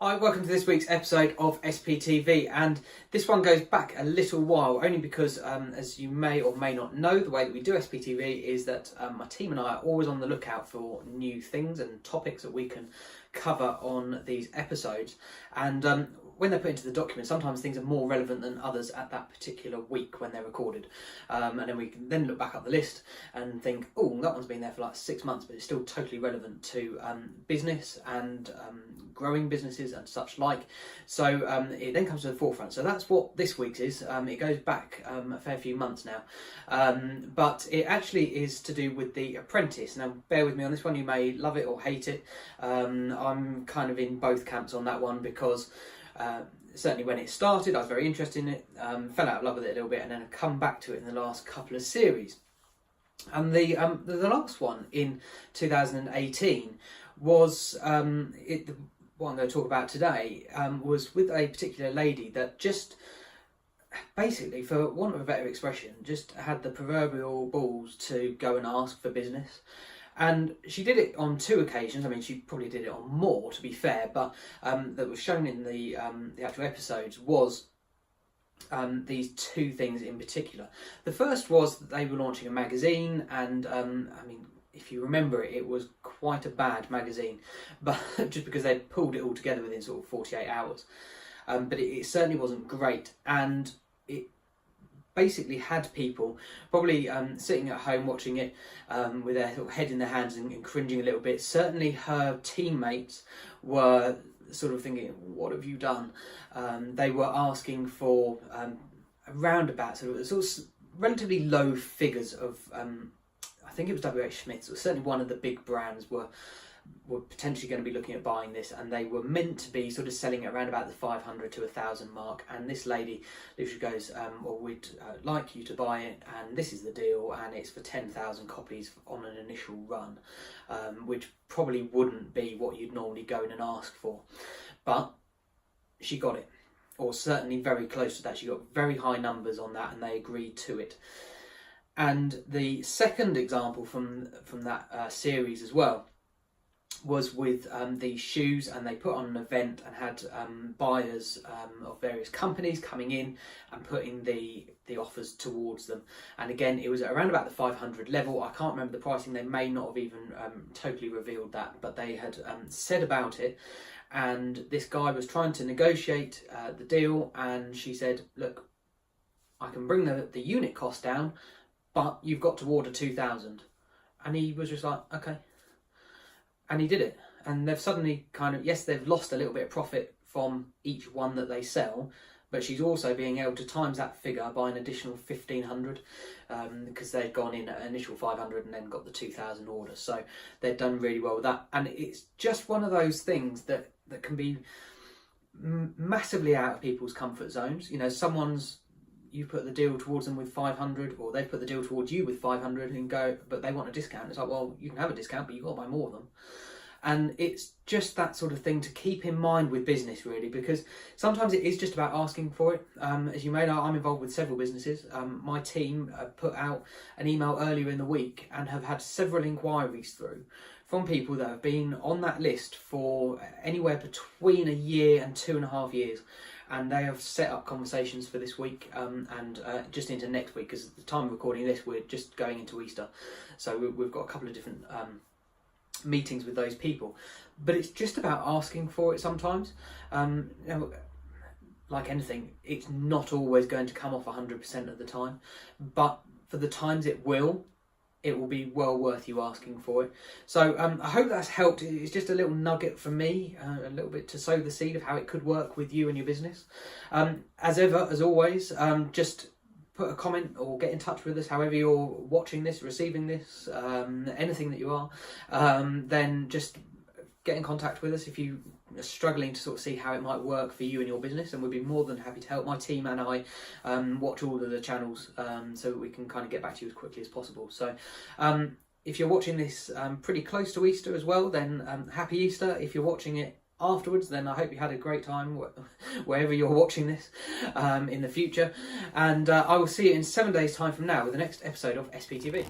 Hi, welcome to this week's episode of SPTV, and this one goes back a little while only because as you may or may not know, the way that we do SPTV is that my team and I are always on the lookout for new things and topics that we can cover on these episodes, and when they're put into the document, sometimes things are more relevant than others at that particular week when they're recorded. And then we can then look back up the list and think, oh, that one's been there for like 6 months, but it's still totally relevant to business and growing businesses and such like. So it then comes to the forefront. So that's what this week's is. It goes back a fair few months now. But it actually is to do with The Apprentice. Now, bear with me on this one. You may love it or hate it. I'm kind of in both camps on that one because certainly when it started, I was very interested in it, fell out of love with it a little bit, and then I've come back to it in the last couple of series. And the last one in 2018 was, what I'm going to talk about today, was with a particular lady that just basically, for want of a better expression, just had the proverbial balls to go and ask for business. And she did it on 2 occasions. I mean, she probably did it on more, to be fair, but that was shown in the actual episodes was these 2 things in particular. The first was that they were launching a magazine, and I mean, if you remember it, it was quite a bad magazine, but just because they'd pulled it all together within sort of 48 hours. But it certainly wasn't great, and it basically had people probably sitting at home watching it with their sort of head in their hands and cringing a little bit. Certainly her teammates were sort of thinking, what have you done? They were asking for around about sort of relatively low figures of, I think it was WH Smith's, or certainly one of the big brands were potentially going to be looking at buying this, and they were meant to be sort of selling it around about the 500 to 1,000 mark. And this lady literally goes, well, we'd like you to buy it, and this is the deal, and it's for 10,000 copies on an initial run, which probably wouldn't be what you'd normally go in and ask for. But she got it, or certainly very close to that. She got very high numbers on that, and they agreed to it. And the second example from that series as well was with these shoes, and they put on an event and had buyers of various companies coming in and putting the offers towards them. And again, it was around about the 500 level. I can't remember the pricing. They may not have even totally revealed that, but they had said about it. And this guy was trying to negotiate the deal, and she said, look, I can bring the unit cost down, but you've got to order 2,000. And he was just like, okay. And he did it, and they've suddenly kind of, yes, they've lost a little bit of profit from each one that they sell, but she's also being able to times that figure by an additional 1,500 because they'd gone in at an initial 500 and then got the 2,000 order. So they've done really well with that, and it's just one of those things that can be massively out of people's comfort zones. You know, you put the deal towards them with 500, or they put the deal towards you with 500 and go, but they want a discount. It's like, well, you can have a discount, but you've got to buy more of them. And it's just that sort of thing to keep in mind with business, really, because sometimes it is just about asking for it. As you may know, I'm involved with several businesses. My team put out an email earlier in the week and have had several inquiries through from people that have been on that list for anywhere between a year and 2.5 years. And they have set up conversations for this week and just into next week, because at the time of recording this, we're just going into Easter. So we've got a couple of different meetings with those people. But it's just about asking for it sometimes. You know, like anything, it's not always going to come off 100% of the time. But for the times it will be well worth you asking for it. So I hope that's helped. It's just a little nugget for me, a little bit to sow the seed of how it could work with you and your business. As ever, as always, just put a comment or get in touch with us, however you're watching this, receiving this, anything that you are, then just get in contact with us if you are struggling to sort of see how it might work for you and your business, and we'd be more than happy to help. My team and I watch all of the channels so that we can kind of get back to you as quickly as possible. So if you're watching this pretty close to Easter as well, then happy Easter. If you're watching it afterwards, then I hope you had a great time wherever you're watching this in the future, and I will see you in 7 days time from now with the next episode of SPTV.